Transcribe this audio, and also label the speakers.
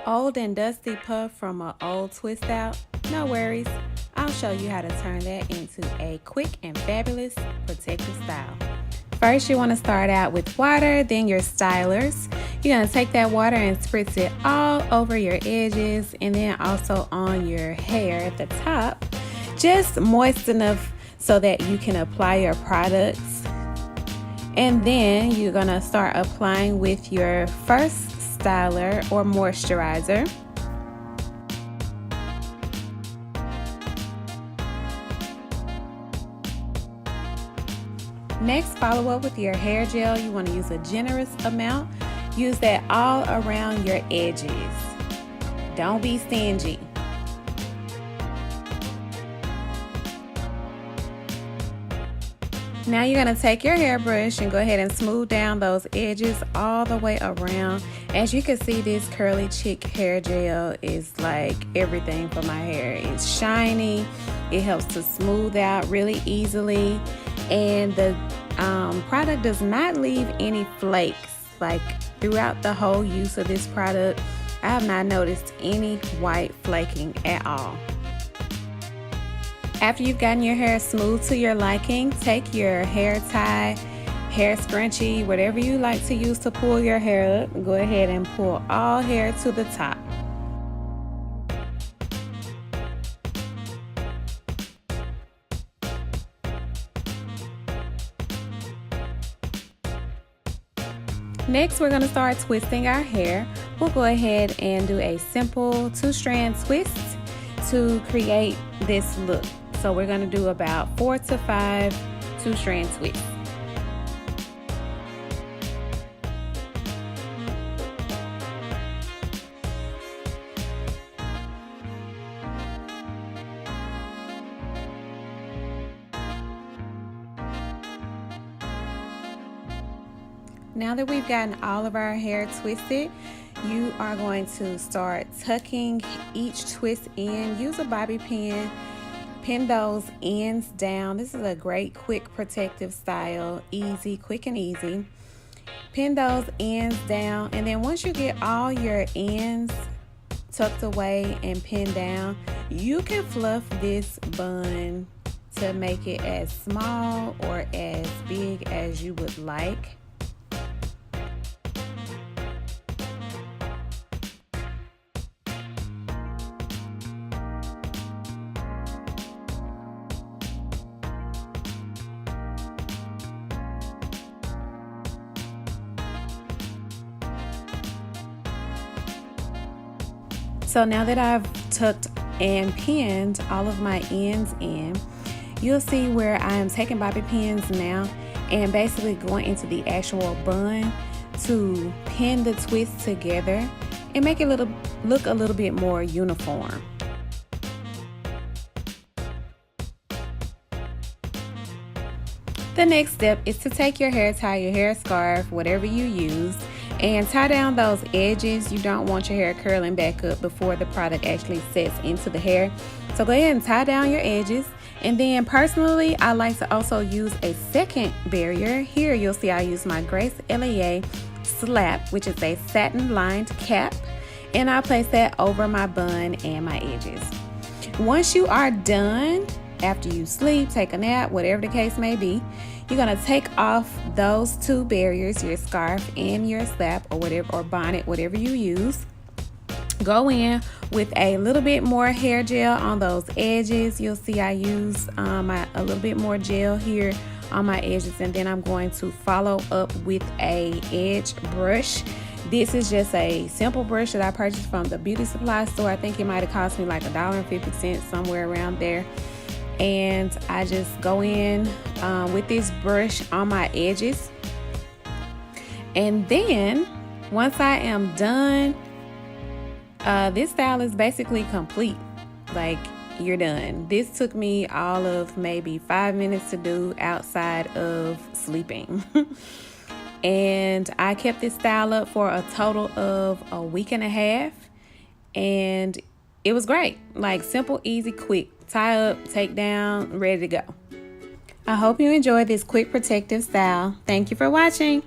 Speaker 1: Old and dusty puff from an old twist out? No worries, I'll show you how to turn that into a quick and fabulous protective style. First, you want to start out with water, then your stylers. You're going to take that water and spritz it all over your edges and then also on your hair at the top. Just moist enough so that you can apply your products. And then you're going to start applying with your first styler or moisturizer. Next, follow up with your hair gel. You want to use a generous amount. Use that all around your edges. Don't be stingy. Now you're going to take your hairbrush and go ahead and smooth down those edges all the way around. As you can see, this CurlyChic hair gel is like everything for my hair. It's shiny. It helps to smooth out really easily. And the product does not leave any flakes. Like throughout the whole use of this product, I have not noticed any white flaking at all. After you've gotten your hair smooth to your liking, take your hair tie, hair scrunchie, whatever you like to use to pull your hair up, go ahead and pull all hair to the top. Next, we're going to start twisting our hair. We'll go ahead and do a simple 2-strand twist to create this look. So we're going to do about 4 to 5 2-strand twists. Now that we've gotten all of our hair twisted, you are going to start tucking each twist in. Use a bobby pin. Pin those ends down. This is a great quick protective style. Easy, quick and easy. Pin those ends down, and then once you get all your ends tucked away and pinned down, you can fluff this bun to make it as small or as big as you would like. So now that I've tucked and pinned all of my ends in, you'll see where I am taking bobby pins now and basically going into the actual bun to pin the twist together and make it look a little bit more uniform. The next step is to take your hair tie, your hair scarf, whatever you use, and tie down those edges. You don't want your hair curling back up before the product actually sets into the hair. So go ahead and tie down your edges. And then personally, I like to also use a second barrier. Here you'll see I use my Grace LAA Slap, which is a satin lined cap. And I'll place that over my bun and my edges. Once you are done, after you sleep, take a nap, whatever the case may be, you're going to take off those 2 barriers, your scarf and your slap or whatever, or bonnet, whatever you use. Go in with a little bit more hair gel on those edges. You'll see I use a little bit more gel here on my edges, and then I'm going to follow up with a edge brush. This is just a simple brush that I purchased from the beauty supply store. I think it might have cost me like $1.50, somewhere around there. And I just go in with this brush on my edges. And then once I am done, this style is basically complete. Like, you're done. This took me all of maybe 5 minutes to do outside of sleeping. And I kept this style up for a total of a week and a half. And it was great. Like, simple, easy, quick. Tie up, take down, ready to go. I hope you enjoyed this quick protective style. Thank you for watching.